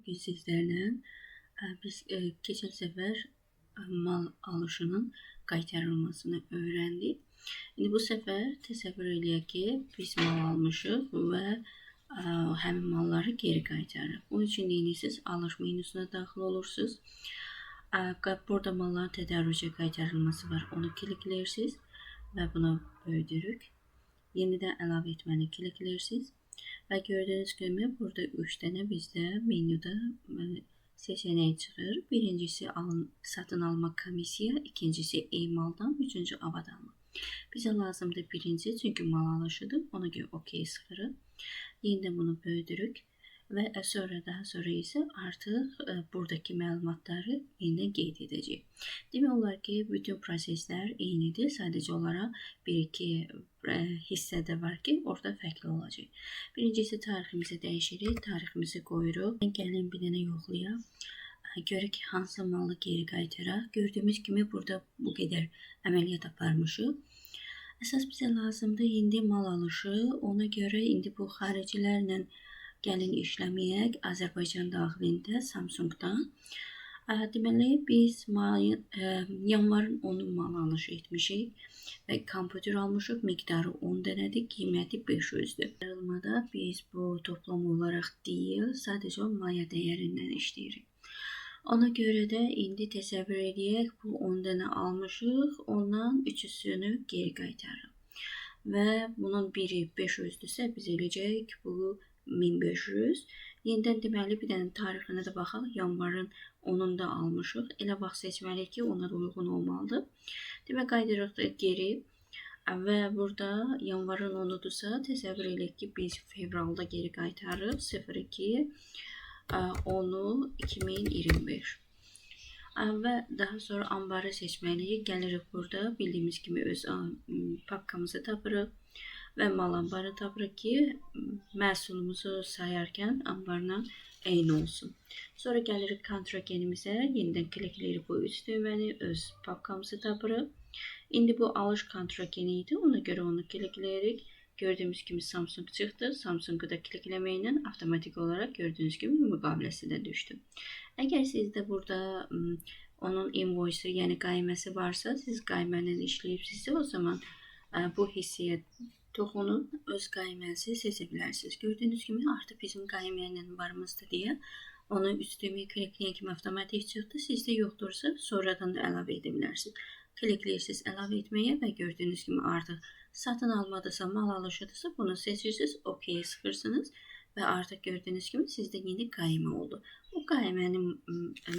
bugün sizlerle biz geçen sefer mal alışının qaytarılmasını öğrendik. Şimdi bu sefer təsəvvür eləyək ki, biz mal almışıq və həmin malları geri qaytarırıq. Bunun üçün neyinirsiniz? Alış menüsünə daxil olursunuz. Burada malların tədarrücə qaytarılması var. Onu klikləyirsiniz və bunu böyüdürük. Yenidən əlavə etməni klikləyirsiniz. Və gördüğünüz gibi burada 3 tane bizde menüde seçenek çıxır. Birincisi satın alma komissiya, ikincisi e-maldan, üçüncü avad alma. Bize lazımdır birinci çünkü mal alışıdır. Ona göre OK sıfırı. Yeniden bunu böyüdürük. Və daha sonra isə artıq buradaki məlumatları yeniden qeyd edəcək. Demək olar ki, bütün proseslər eynidir. Sadəcə olaraq bir-iki hissədə var ki, orada fərqli olacaq. Birincisi tariximizi dəyişirik, tariximizi qoyuruq. Gəlin bir dənə yoxlayaq. Görək ki, hansı malı geri qaytaraq. Gördüyümüz kimi burada bu qədər əməliyyat aparmışıq. Əsas bizə lazımdır indi mal alışı. Ona görə indi bu xaricilərlə gəlin işləməyək. Azərbaycan daxilində Samsungdan. Deməli, biz yanvarın 10'u mal alışı etmişik və kompüter almışıq. Miqdarı 10 dənədir, qiyməti 500'dür. Ayrılmada biz bu toplam olaraq deyil, sadəcə maya dəyərindən işləyirik. Ona görə də indi təsəvvür edək, bu 10 dənə almışıq, ondan 3'üsünü geri qaytarırıq. Və bunun biri 500'dürsə biz eləyəcək bu 1500. Yenidən deməli bir dənə tarixinə də baxaq. Yanvarın 10'unda almışıq. Elə vaxt seçməliyik ki, ona da uyğun olmalıdır. Demək qaydırıq da geri. Və burada yanvarın 10'udursa təsəvvür edək ki, biz fevralda geri qaytarırıq. 02 10 2025. Və daha sonra ambarı seçməliyik. Gəlirik burada bildiyimiz kimi öz papkamızı tapırıq. Və mal ambarı tapırıq ki, məhsulumuzu sayarkən ambarla eyni olsun. Sonra gəlirik kontragenimizə, yenidən klikləyirik bu 3 düyməni, öz papkamızı tapırıq. İndi bu alış kontrageni idi, ona görə onu klikləyirik. Gördüyümüz kimi Samsung çıxdı. Samsung'u da klikləməklə avtomatik olaraq gördüyünüz kimi müqaviləsi də düşdü. Əgər sizdə burada onun invoice, yəni qayməsi varsa, siz qayməni işləyibsinizsə, o zaman bu hissəyə toxunun öz qaymənizi seçə bilərsiniz. Gördüyünüz kimi artıq bizim qayməylə varımızdır deyə onu üstümü klikləyən kimi avtomatik çıxdı. Sizdə yoxdursa sonradan da əlavə edə bilərsiniz. Klikləyirsiniz əlavə etməyə və gördüyünüz kimi artıq satın almadırsa, mal alışıdırsa bunu seçirsiniz, OK sıxırsınız və artıq gördüyünüz kimi sizdə yeni qaymə oldu. Bu qaymənin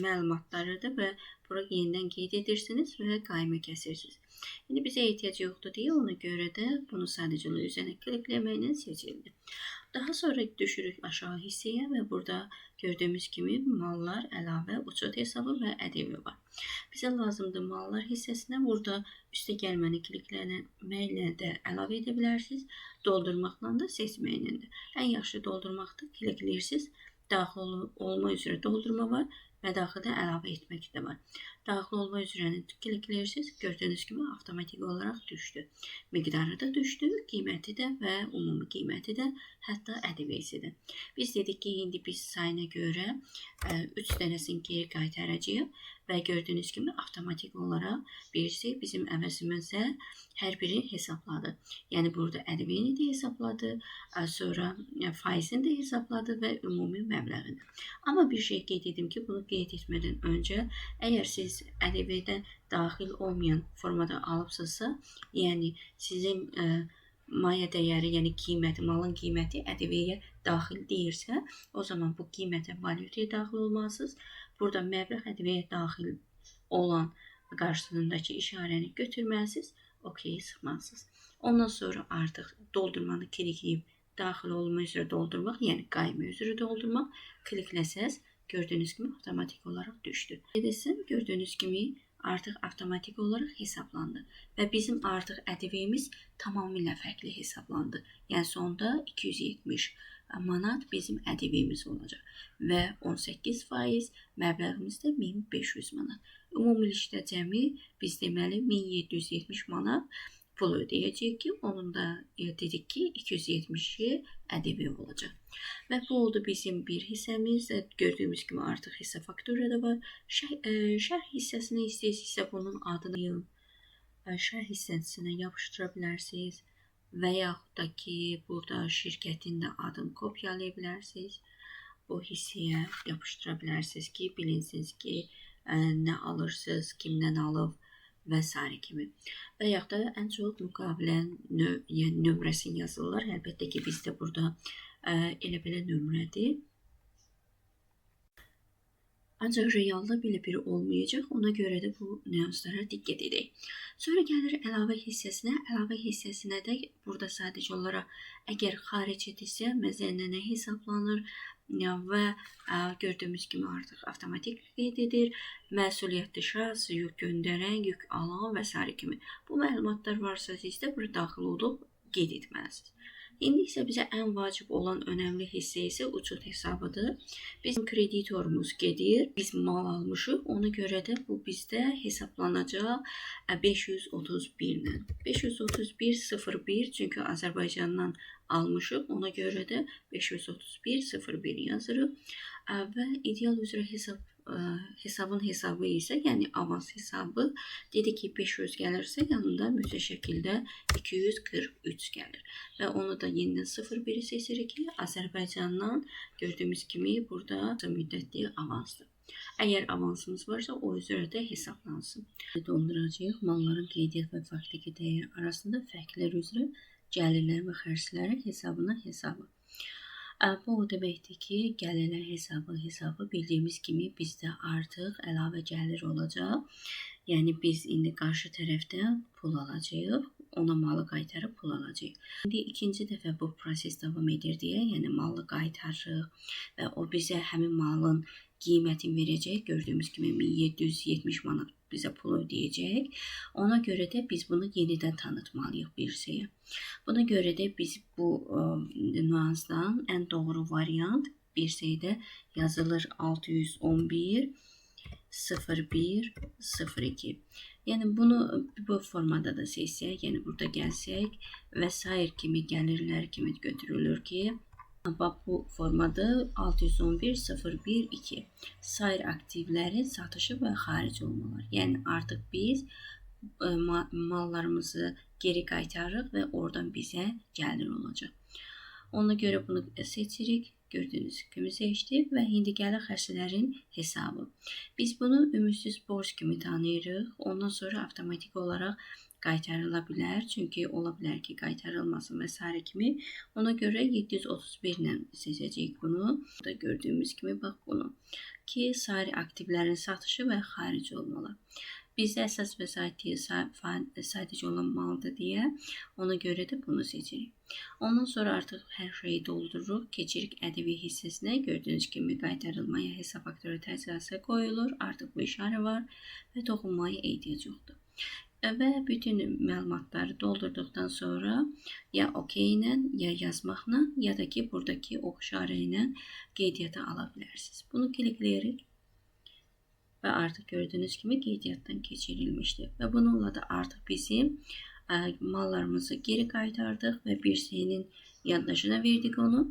məlumatlarıdır və bura yenidən qeyd edirsiniz və qaymə kəsirsiniz. İndi bizə ehtiyac yoxdur deyə ona görə də bunu sadəcə üzərinə klikləməklə seçildi. Daha sonra düşürük aşağı hissəyə və burada gördüyümüz kimi mallar, əlavə, uçot hesabı və ƏDV var. Bizə lazımdır mallar hissəsinə burada üstə gəlməni klikləməklə də əlavə edə bilərsiniz. Doldurmaqla da seçməklə də. Ən yaxşı doldurmaqdır. Klikləyirsiniz. Daxil olma üzrə doldurma var və daxildə əlavə etmək də var. Daxil olma üzrəni klikləyirsiniz. Gördüyünüz kimi avtomatik olaraq düşdü. Miqdarı da düşdü, qiyməti də və ümumi qiyməti də, hətta ƏDV-si də. Biz dedik ki, indi biz sayına görə 3 dənəsini geri qaytaracağıq və gördüyünüz kimi avtomatik olaraq birisi bizim əvəzimizə hər birini hesabladı. Yəni burada ƏDV-ni də hesabladı, sonra faizini də hesabladı və ümumi məbləğini. Amma bir şey qeyd edim ki, bunu qeyd etmədən öncə, əgər siz ƏDV-dən daxil olmayan formada alıbsınızsa, yəni sizin maya dəyəri, yəni qiyməti, malın qiyməti ƏDV-yə daxil deyirsə, o zaman bu qiymətə valyutaya daxil olmalısınız. Burada məbləğ ƏDV-yə daxil olan qarşısındakı işarəni götürməlisiniz, OK sıxmalısınız. Ondan sonra artıq doldurmanı klikləyib daxil olma üzrə doldurmaq, yəni qayma üzrə doldurmaq klikləsəz, gördüyünüz kimi avtomatik olaraq düşdü. Edilsin, gördüyünüz kimi artıq avtomatik olaraq hesablandı və bizim artıq ƏDV-miz tamamilə fərqli hesablandı. Yəni sonda 270 manat bizim ƏDV-miz olacaq və 18% məbləğimiz də 1500 manat. Ümumilikdə cəmi biz deməli 1770 manat pul ödəyəcəyik ki, onun da dedik ki 270-i ƏDV olacaq. Və bu oldu bizim bir hissəmiz. Gördüyümüz kimi artıq hissə faktura da var. Şərh hissəsini istəyirsinizsə bunun adını şərh hissəsinə yapışdıra bilərsiniz və yaxud da ki, burada şirkətin də adını kopyalaya bilərsiniz. Bu hissəyə yapışdıra bilərsiniz ki, bilinsiniz ki, nə alırsınız, kimdən alıb və s. kimi. Və yaxud da ən çox müqavilə nömrəsini yazırlar. Əlbəttə ki, bizdə burada elə belə nömrədir. Ancaq realda belə biri olmayacaq. Ona görə də bu nüanslara diqqət edək. Sonra gəlir əlavə hissəsinə. Əlavə hissəsinə də burada sadəcə olaraq əgər xaricidirsə məzənnənə hesablanır və gördüyümüz kimi artıq avtomatik qeyd edir. Məsuliyyətli şəxs, yük göndərən, yük alan və s. kimi. Bu məlumatlar varsa sizdə burada daxil olub qeyd etməlisiniz. İndi isə bizə ən vacib olan önəmli hissə isə uçot hesabıdır. Bizim kreditorumuz gedir, biz mal almışıq, ona görə də bu bizdə hesablanacaq 531-lə. 531.01 çünki Azərbaycandan almışıq, ona görə də 531.01 yazırıq və ideal üzrə hesabın hesabı isə, yəni avans hesabı dedi ki 500 gəlirsə yanında mütləq şəkildə 243 gəlir və onu da yenidən 01-i seçirik ki Azərbaycandan gördüyümüz kimi burada müddətli avansdır. Əgər avansımız varsa o üzrə də hesaplansın. Donduracağıq malların qeydiyyat və faktiki dəyər arasında fərqlər üzrə gəlirlər və xərclərin hesabı. Bu o deməkdir ki, gəlirlər hesabı bildiyimiz kimi bizdə artıq əlavə gəlir olacaq. Yəni biz indi qarşı tərəfdən pul alacağıq, ona malı qaytarıb pul alacağıq. İndi ikinci dəfə bu proses davam edir deyə, yəni malı qaytarırıq və o bizə həmin malın qiymətini verəcək. Gördüyümüz kimi 1770 manat bizə pul ödəyəcək. Ona görə də biz bunu yenidən tanıtmalıyıq birsəyə. Buna görə də biz bu nüansdan ən doğru variant birsəyə yazılır 611 01 02. Yəni bunu bu formada da seçsək, yəni burada gəlsək və sair kimi gəlirlər kimi götürülür ki, bu formada 611 01 2. Sair aktivlərin satışı və xaric olmalar. Yəni artıq biz mallarımızı geri qaytarırıq və oradan bizə gəlir olacaq. Ona görə bunu seçirik. Gördüyünüz kimi seçdik və indi gəlir xərclərin hesabı. Biz bunu ümidsiz borc kimi tanıyırıq. Ondan sonra avtomatik olaraq qaytarıla bilər. Çünki ola bilər ki, qaytarılmasın və s. kimi. Ona görə 731 ilə seçəcəyik bunu. Burada gördüyümüz kimi bax bunu. Ki, sair aktivlərin satışı və xaric olmalı. Bizdə əsas vəsaiti sadəcə olan maldır deyə, ona görə də bunu seçirik. Ondan sonra artıq hər şeyi doldururuq, keçirik ƏDV hissəsinə. Gördüyünüz kimi qaytarılmaya hesab faktura təcrübəsi qoyulur. Artıq bu işarə var və toxunmaya ehtiyac yoxdur. Və bütün məlumatları doldurduqdan sonra ya OK ilə, ya yazmaqla, ya da ki, buradakı ox işarə ilə qeydiyyata ala bilərsiniz. Bunu klikləyirik. Və artıq gördüyünüz kimi qeydiyyatdan keçirilmişdir. Və bununla da artıq bizim mallarımızı geri qaytardıq və birsəyin yaddaşına verdik onu.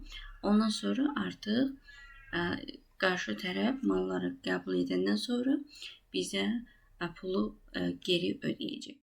Ondan sonra artıq qarşı tərəf malları qəbul edəndən sonra bizə pulu geri ödəyəcək.